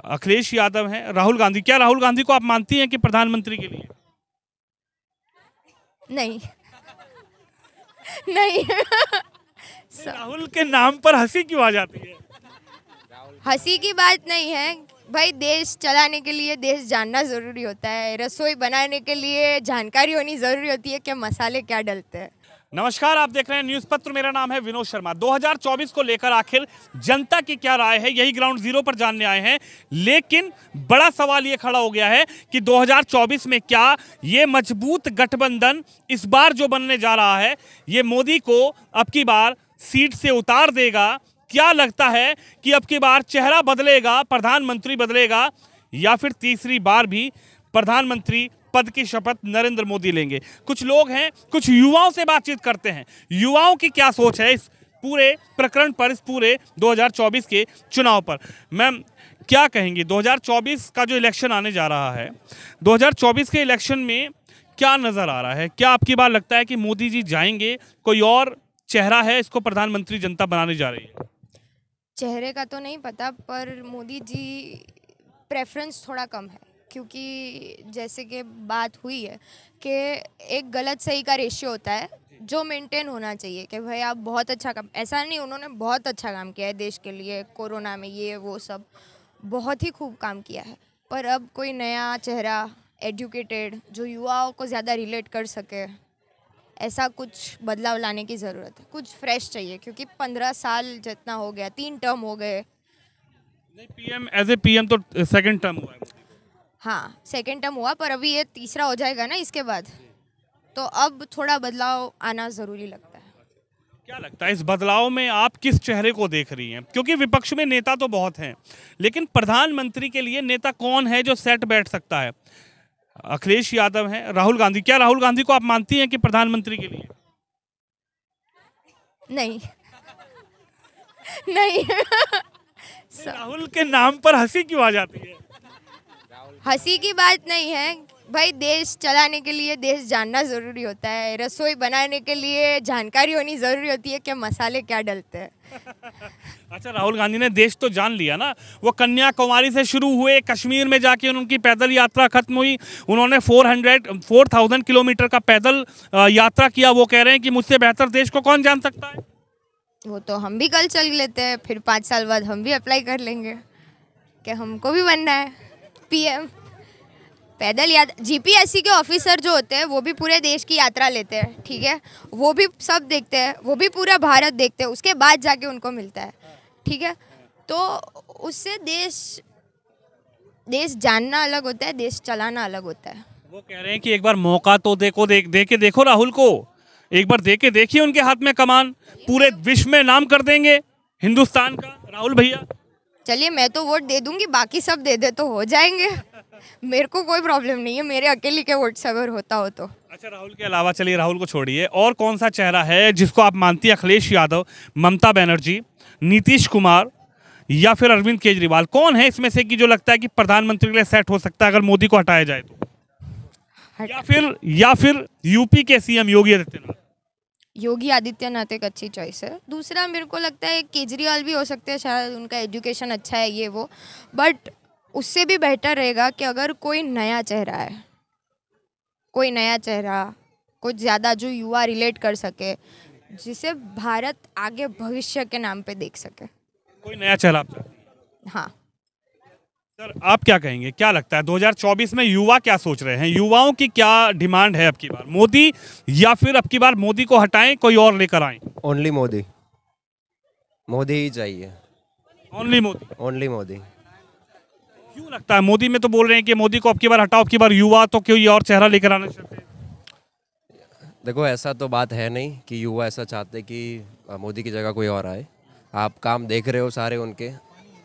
अखिलेश यादव हैं, राहुल गांधी, क्या राहुल गांधी को आप मानती हैं कि प्रधानमंत्री के लिए? नहीं। नहीं। राहुल के नाम पर हंसी क्यों आ जाती है? हंसी की बात नहीं है भाई, देश चलाने के लिए देश जानना ज़रूरी होता है, रसोई बनाने के लिए जानकारी होनी ज़रूरी होती है कि मसाले क्या डलते हैं। नमस्कार, आप देख रहे हैं न्यूज़ पत्र। मेरा नाम है विनोद शर्मा। 2024 को लेकर आखिर जनता की क्या राय है, यही ग्राउंड जीरो पर जानने आए हैं। लेकिन बड़ा सवाल ये खड़ा हो गया है कि 2024 में क्या ये मजबूत गठबंधन इस बार जो बनने जा रहा है, ये मोदी को अब की बार सीट से उतार देगा? क्या लगता है कि अब की बार चेहरा बदलेगा, प्रधानमंत्री बदलेगा, या फिर तीसरी बार भी प्रधानमंत्री पद की शपथ नरेंद्र मोदी लेंगे? कुछ लोग हैं, कुछ युवाओं से बातचीत करते हैं, युवाओं की क्या सोच है इस पूरे प्रकरण पर, इस पूरे 2024 के चुनाव पर। मैम, क्या कहेंगी 2024 का जो इलेक्शन आने जा रहा है, 2024 के इलेक्शन में क्या नजर आ रहा है? क्या आपकी बार लगता है कि मोदी जी जाएंगे, कोई और चेहरा है इसको प्रधानमंत्री जनता बनाने जा रही है? चेहरे का तो नहीं पता, पर मोदी जी प्रेफरेंस थोड़ा कम है, क्योंकि जैसे कि बात हुई है कि एक गलत सही का रेशियो होता है जो मेंटेन होना चाहिए कि भाई आप बहुत अच्छा काम, ऐसा नहीं, उन्होंने बहुत अच्छा काम किया है देश के लिए, कोरोना में ये वो सब बहुत ही खूब काम किया है। पर अब कोई नया चेहरा, एजुकेटेड, जो युवाओं को ज़्यादा रिलेट कर सके, ऐसा कुछ बदलाव लाने की ज़रूरत है, कुछ फ्रेश चाहिए, क्योंकि 15 साल जितना हो गया, 3 टर्म हो गए। नहीं, पीएम एज ए पीएम तो सेकंड टर्म हुआ है। हाँ, सेकंड टर्म हुआ, पर अभी ये तीसरा हो जाएगा ना इसके बाद, तो अब थोड़ा बदलाव आना ज़रूरी लगता है। क्या लगता है इस बदलाव में आप किस चेहरे को देख रही हैं? क्योंकि विपक्ष में नेता तो बहुत हैं, लेकिन प्रधानमंत्री के लिए नेता कौन है जो सेट बैठ सकता है? अखिलेश यादव हैं, राहुल गांधी, क्या राहुल गांधी को आप मानती हैं कि प्रधानमंत्री के लिए? नहीं। नहीं। राहुल के नाम पर हंसी क्यों आ जाती है? हंसी की बात नहीं है भाई, देश चलाने के लिए देश जानना ज़रूरी होता है, रसोई बनाने के लिए जानकारी होनी ज़रूरी होती है कि मसाले क्या डलते हैं। अच्छा, राहुल गांधी ने देश तो जान लिया ना। वो कन्याकुमारी से शुरू हुए, कश्मीर में जाके उनकी पैदल यात्रा खत्म हुई, उन्होंने 4,000 किलोमीटर का पैदल यात्रा किया। वो कह रहे हैं कि मुझसे बेहतर देश को कौन जान सकता है? वो तो हम भी कल चल लेते हैं, फिर 5 साल बाद हम भी अप्लाई कर लेंगे कि हमको भी बनना है पीएम। पैदल यात्रा, जीपीएससी के ऑफिसर जो होते हैं वो भी पूरे देश की यात्रा लेते हैं, ठीक है, वो भी सब देखते हैं, वो भी पूरा भारत देखते हैं, उसके बाद जाके उनको मिलता है, ठीक है। तो उससे देश जानना अलग होता है, देश चलाना अलग होता है। वो कह रहे हैं कि एक बार मौका तो दे के देखो राहुल को, एक बार दे के देखिए उनके हाथ में कमान, पूरे विश्व में नाम कर देंगे हिंदुस्तान का राहुल भैया। चलिए, मैं तो वोट दे दूंगी, बाकी सब दे दे तो हो जाएंगे, मेरे को कोई प्रॉब्लम नहीं है, मेरे अकेले के वोट से अगर होता हो तो। अच्छा, राहुल के अलावा, चलिए राहुल को छोड़िए, और कौन सा चेहरा है जिसको आप मानती है? अखिलेश यादव, ममता बनर्जी, नीतीश कुमार, या फिर अरविंद केजरीवाल? कौन है इसमें से कि जो लगता है कि प्रधानमंत्री के लिए सेट हो सकता है अगर मोदी को हटाया जाए तो? या फिर यूपी के सीएम योगी आदित्यनाथ? योगी आदित्यनाथ एक अच्छी चॉइस है। दूसरा मेरे को लगता है केजरीवाल भी हो सकते हैं, शायद उनका एजुकेशन अच्छा है ये वो, बट उससे भी बेहतर रहेगा कि अगर कोई नया चेहरा है, कोई नया चेहरा, कुछ ज़्यादा जो युवा रिलेट कर सके, जिसे भारत आगे भविष्य के नाम पे देख सके, कोई नया चेहरा आप चाहती हैं? हाँ। सर, आप क्या कहेंगे, क्या लगता है 2024 में युवा क्या सोच रहे हैं? युवाओं की क्या डिमांड है अब की बार? मोदी, या फिर अब की बार मोदी को हटाएं, कोई और लेकर आएं? ओनली मोदी, मोदी ही चाहिए। ओनली मोदी? ओनली मोदी। क्यों लगता है? मोदी में तो बोल रहे हैं कि मोदी को अब की बार हटाओ, अब की बार युवा तो कोई और चेहरा लेकर आना चाहते हैं। देखो, ऐसा तो बात है नहीं कि युवा ऐसा चाहते कि मोदी की जगह कोई और आए। आप काम देख रहे हो सारे उनके,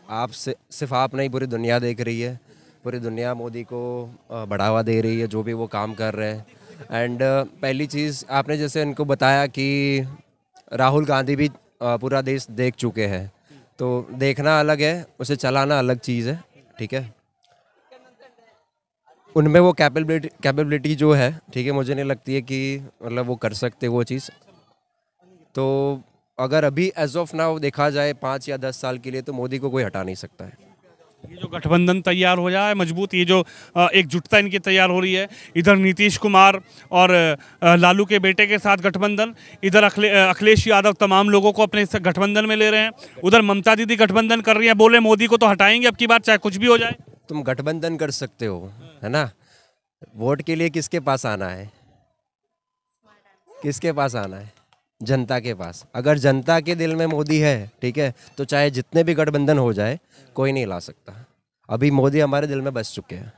आप सिर्फ आप नहीं, पूरी दुनिया देख रही है, पूरी दुनिया मोदी को बढ़ावा दे रही है जो भी वो काम कर रहे हैं। एंड पहली चीज़ आपने जैसे इनको बताया कि राहुल गांधी भी पूरा देश देख चुके हैं, तो देखना अलग है, उसे चलाना अलग चीज़ है, ठीक है। उनमें वो कैपेबिलिटी जो है, ठीक है, मुझे नहीं लगती है कि मतलब वो कर सकते वो चीज़। तो अगर अभी एज ऑफ नाउ देखा जाए 5 या 10 साल के लिए, तो मोदी को कोई हटा नहीं सकता है। ये जो गठबंधन तैयार हो जाए मजबूत, ये जो एकजुटता इनकी तैयार हो रही है, इधर नीतीश कुमार और लालू के बेटे के साथ गठबंधन, इधर अखिलेश यादव तमाम लोगों को अपने गठबंधन में ले रहे हैं, उधर ममता दीदी गठबंधन कर रही है, बोले मोदी को तो हटाएंगे अब की बार चाहे कुछ भी हो जाए। तुम गठबंधन कर सकते हो, है ना, वोट के लिए किसके पास आना है? किसके पास आना है? जनता के पास। अगर जनता के दिल में मोदी है, ठीक है, तो चाहे जितने भी गठबंधन हो जाए कोई नहीं ला सकता। अभी मोदी हमारे दिल में बस चुके हैं,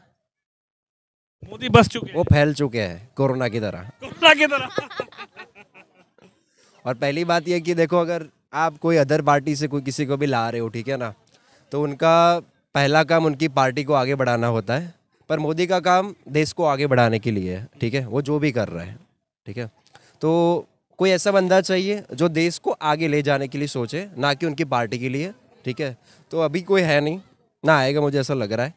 मोदी बस चुके हैं, वो फैल चुके हैं कोरोना की तरह। कोरोना की तरह। और पहली बात यह कि देखो, अगर आप कोई अदर पार्टी से कोई किसी को भी ला रहे हो, ठीक है ना, तो उनका पहला काम उनकी पार्टी को आगे बढ़ाना होता है, पर मोदी का काम देश को आगे बढ़ाने के लिए है, ठीक है, वो जो भी कर रहा है, ठीक है। तो कोई ऐसा बंदा चाहिए जो देश को आगे ले जाने के लिए सोचे, ना कि उनकी पार्टी के लिए, ठीक है। तो अभी कोई है नहीं, ना आएगा, मुझे ऐसा लग रहा है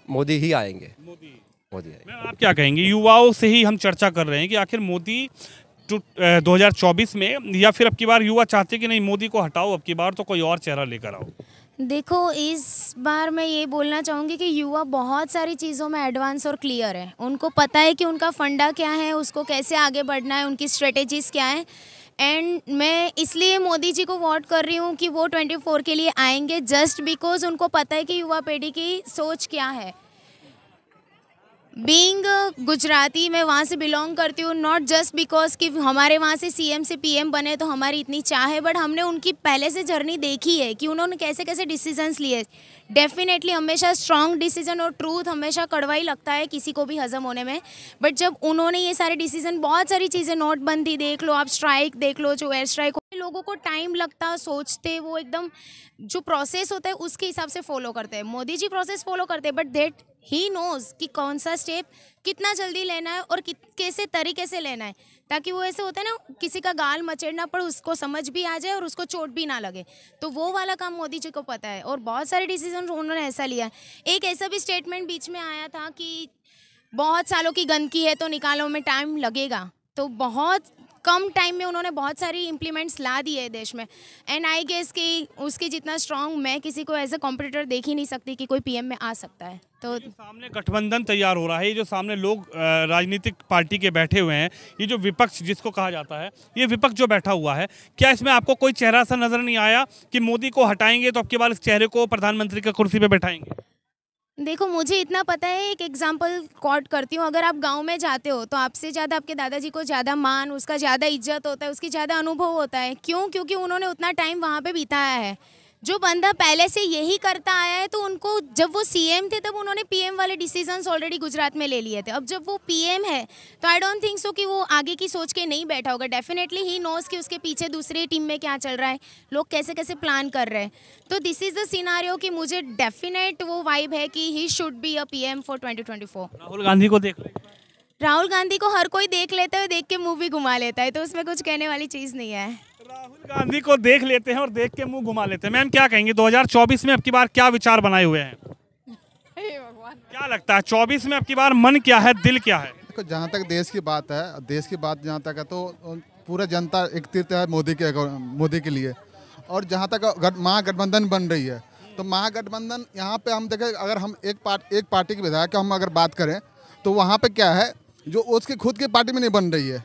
मोदी ही आएंगे। मोदी आएंगे। मैम आप क्या कहेंगे, युवाओं से ही हम चर्चा कर रहे हैं कि आखिर मोदी 2024 में, या फिर अब की बार युवा चाहते कि नहीं मोदी को हटाओ, अब की बार तो कोई और चेहरा लेकर आओ? देखो, इस बार मैं ये बोलना चाहूँगी कि युवा बहुत सारी चीज़ों में एडवांस और क्लियर है। उनको पता है कि उनका फंडा क्या है, उसको कैसे आगे बढ़ना है, उनकी स्ट्रेटेजीज क्या है। एंड मैं इसलिए मोदी जी को वोट कर रही हूँ कि वो 24 के लिए आएंगे, जस्ट बिकॉज उनको पता है कि युवा पीढ़ी की सोच क्या है। बीइंग गुजराती, मैं वहाँ से बिलोंग करती हूँ, नॉट जस्ट बिकॉज कि हमारे वहाँ से सीएम से पीएम बने तो हमारी इतनी चाह है, बट हमने उनकी पहले से जर्नी देखी है कि उन्होंने कैसे कैसे डिसीजंस लिए। डेफिनेटली हमेशा स्ट्रॉन्ग डिसीजन और ट्रूथ हमेशा कड़वा ही लगता है किसी को भी हजम होने में, बट जब उन्होंने ये सारे डिसीजन, बहुत सारी चीज़ें, नोटबंदी देख लो, आप स्ट्राइक देख लो, जो एयर स्ट्राइक, लोगों को टाइम लगता, सोचते, वो एकदम जो प्रोसेस होता है उसके हिसाब से फॉलो करते हैं। मोदी जी प्रोसेस फॉलो करते हैं, बट दैट ही नोज कि कौन सा स्टेप कितना जल्दी लेना है और कैसे तरीके से लेना है, ताकि वो ऐसे होता है ना, किसी का गाल मचेड़ना पड़े, उसको समझ भी आ जाए और उसको चोट भी ना लगे। तो वो वाला काम मोदी जी को पता है और बहुत सारे डिसीजन उन्होंने ऐसा लिया है। एक ऐसा भी स्टेटमेंट बीच में आया था कि बहुत सालों की गंदगी है तो निकालो में टाइम लगेगा, तो बहुत कम टाइम में उन्होंने बहुत सारी इम्प्लीमेंट्स ला दी है देश में। एंड आई गेस कि उसकी जितना स्ट्रांग मैं किसी को एज ए कॉम्पिटिटर देख ही नहीं सकती कि कोई पीएम में आ सकता है। तो सामने गठबंधन तैयार हो रहा है, ये जो सामने लोग राजनीतिक पार्टी के बैठे हुए हैं, ये जो विपक्ष जिसको कहा जाता है, ये विपक्ष जो बैठा हुआ है, क्या इसमें आपको कोई चेहरा सा नजर नहीं आया कि मोदी को हटाएंगे तो अब की बार इस चेहरे को प्रधानमंत्री की कुर्सी पे बैठाएंगे? देखो, मुझे इतना पता है, एक एग्जांपल कोट करती हूँ, अगर आप गांव में जाते हो तो आपसे ज़्यादा आपके दादाजी को ज़्यादा मान, उसका ज़्यादा इज्जत होता है, उसकी ज़्यादा अनुभव होता है। क्यों? क्योंकि उन्होंने उतना टाइम वहाँ पे बिताया है। जो बंदा पहले से यही करता आया है, तो उनको, जब वो सीएम थे तब उन्होंने पीएम वाले डिसीजंस ऑलरेडी गुजरात में ले लिए थे। अब जब वो पीएम है तो आई डोंट थिंक सो कि वो आगे की सोच के नहीं बैठा होगा। डेफिनेटली ही नोज कि उसके पीछे दूसरी टीम में क्या चल रहा है, लोग कैसे कैसे प्लान कर रहे हैं। तो दिस इज द सिनारियो कि मुझे डेफिनेट वो वाइब है कि he should be a PM for 2024। Rahul Gandhi को देख लो, राहुल गांधी को हर कोई देख लेता है, देख के मुंह भी घुमा लेता है, तो उसमें कुछ कहने वाली चीज़ नहीं है। राहुल गांधी को देख लेते हैं और देख के मुंह घुमा लेते हैं। मैम क्या कहेंगे, 2024 में अब की बार क्या विचार बनाए हुए हैं? क्या लगता है 24 में अब की बार मन क्या है, दिल क्या है? देखो, जहाँ तक देश की बात है, देश की बात जहाँ तक है तो पूरा जनता एकत्रित है मोदी के लिए। और जहाँ तक महागठबंधन बन रही है, तो महागठबंधन यहाँ पे हम देखें, अगर हम एक पार्टी के विधायक हम अगर बात करें तो वहाँ पे क्या है, जो उसके खुद की पार्टी में नहीं बन रही है,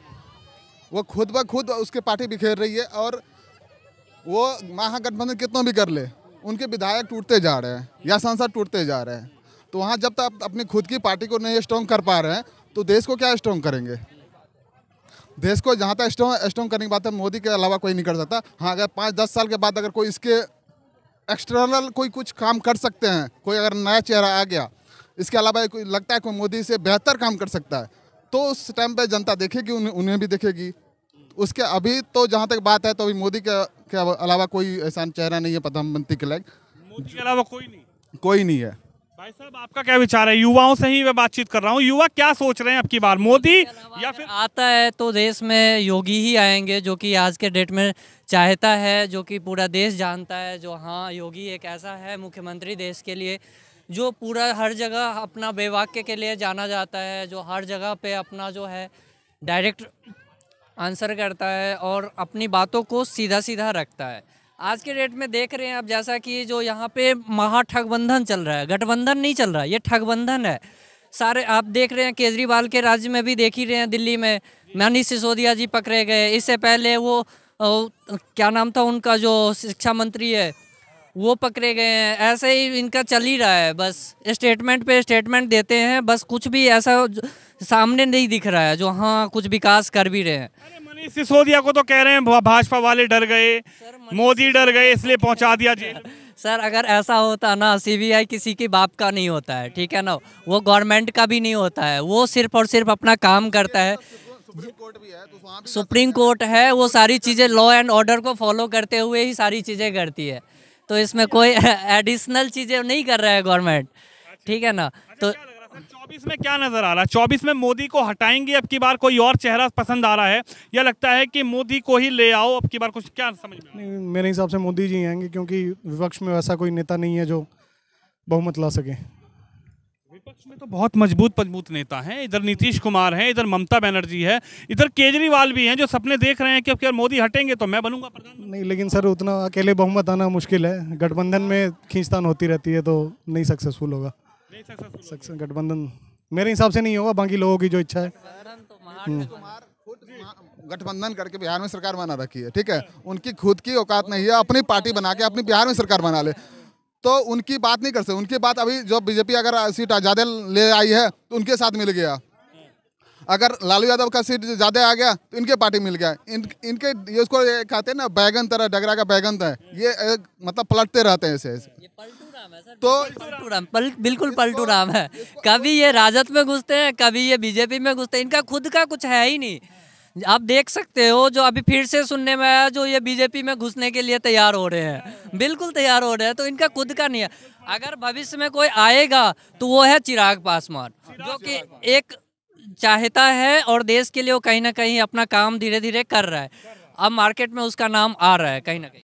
वो खुद ब खुद उसके पार्टी बिखेर रही है। और वो महागठबंधन कितना भी कर ले, उनके विधायक टूटते जा रहे हैं या सांसद टूटते जा रहे हैं। तो वहाँ जब तक अपनी खुद की पार्टी को नहीं स्ट्रॉन्ग कर पा रहे हैं तो देश को क्या स्ट्रॉन्ग करेंगे? देश को जहाँ तक स्ट्रॉन्ग करने की बात है, मोदी के अलावा कोई नहीं कर सकता। हाँ, अगर 5-10 साल के बाद अगर कोई इसके एक्सटर्नल कोई कुछ काम कर सकते हैं, कोई अगर नया चेहरा आ गया, इसके अलावा कोई लगता है कोई मोदी से बेहतर काम कर सकता है, तो उस टाइम पे जनता देखेगी, उन्हें भी देखेगी। उसके अभी तो जहाँ तक बात है तो अभी मोदी के अलावा कोई ऐसा चेहरा नहीं है प्रधानमंत्री के लायक। मोदी के अलावा कोई नहीं है। भाई साहब, आपका क्या विचार है? युवाओं से ही मैं बातचीत कर रहा हूँ, युवा क्या सोच रहे हैं अब की बार, मोदी या फिर? आता है तो देश में योगी ही आएंगे, जो कि आज के डेट में चाहता है, जो कि पूरा देश जानता है, जो हाँ योगी एक ऐसा है मुख्यमंत्री देश के लिए जो पूरा हर जगह अपना बेवाक्य के लिए जाना जाता है, जो हर जगह पे अपना जो है डायरेक्ट आंसर करता है और अपनी बातों को सीधा सीधा रखता है। आज के डेट में देख रहे हैं आप, जैसा कि जो यहाँ पे महाठगबंधन चल रहा है, गठबंधन नहीं चल रहा, ये ठगबंधन है। सारे आप देख रहे हैं, केजरीवाल के राज्य में भी देख ही रहे हैं, दिल्ली में मनीष सिसोदिया जी पकड़े गए। इससे पहले वो क्या नाम था उनका, जो शिक्षा मंत्री है, वो पकड़े गए हैं। ऐसे ही इनका चल ही रहा है, बस स्टेटमेंट पे स्टेटमेंट देते हैं, बस कुछ भी ऐसा सामने नहीं दिख रहा है जो हाँ कुछ विकास कर भी रहे हैं। अरे मनीष सिसोदिया को तो कह रहे हैं भाजपा वाले डर गए, मोदी डर गए इसलिए पहुंचा दिया जेल। सर अगर ऐसा होता ना, सीबीआई किसी के बाप का नहीं होता है, ठीक है ना, वो गवर्नमेंट का भी नहीं होता है, वो सिर्फ और सिर्फ अपना काम करता है। सुप्रीम कोर्ट है, वो सारी चीज़ें लॉ एंड ऑर्डर को फॉलो करते हुए ही सारी चीज़ें करती है, तो इसमें कोई एडिशनल चीज़ें नहीं कर रहा है गवर्नमेंट, ठीक है ना। तो 24 में क्या नजर आ रहा है? 24 में मोदी को हटाएंगे अब की बार, कोई और चेहरा पसंद आ रहा है, या लगता है कि मोदी को ही ले आओ अब की बार? कुछ क्या समझ में? नहीं, मेरे हिसाब से मोदी जी आएंगे, क्योंकि विपक्ष में वैसा कोई नेता नहीं है जो बहुमत ला सके। विपक्ष में तो बहुत मजबूत नेता हैं, इधर नीतीश कुमार हैं, इधर ममता बनर्जी है, इधर केजरीवाल भी हैं, जो सपने देख रहे हैं कि अब क्या मोदी हटेंगे तो मैं बनूंगा प्रधानमंत्री। नहीं, लेकिन सर उतना अकेले बहुमत आना मुश्किल है, गठबंधन में खींचतान होती रहती है, तो नहीं सक्सेसफुल होगा। गठबंधन मेरे हिसाब से नहीं होगा, बाकी लोगों की जो इच्छा है। गठबंधन करके बिहार में सरकार बना रखी है, ठीक है, उनकी खुद की औकात नहीं है अपनी पार्टी बना के अपनी बिहार में सरकार बना ले, तो उनकी बात नहीं कर सकते। उनकी बात अभी जो बीजेपी अगर सीट ज़्यादा ले आई है तो उनके साथ मिल गया, अगर लालू यादव का सीट ज़्यादा आ गया तो इनके पार्टी मिल गया। इनके ये उसको कहते हैं ना बैगन तरह, डगरा का बैगन था, ये मतलब पलटते रहते हैं ऐसे। तो बिल्कुल पलटू राम है, कभी ये राजद में घुसते हैं, कभी ये बीजेपी में घुसते हैं, इनका खुद का कुछ है ही नहीं। आप देख सकते हो, जो अभी फिर से सुनने में आया, जो ये बीजेपी में घुसने के लिए तैयार हो रहे हैं, बिल्कुल तैयार हो रहे हैं, तो इनका खुद का नहीं है। अगर भविष्य में कोई आएगा तो वो है चिराग पासवान, जो कि एक चाहता है और देश के लिए वो कहीं ना कहीं अपना काम धीरे धीरे कर रहा है। अब मार्केट में उसका नाम आ रहा है कहीं ना कहीं।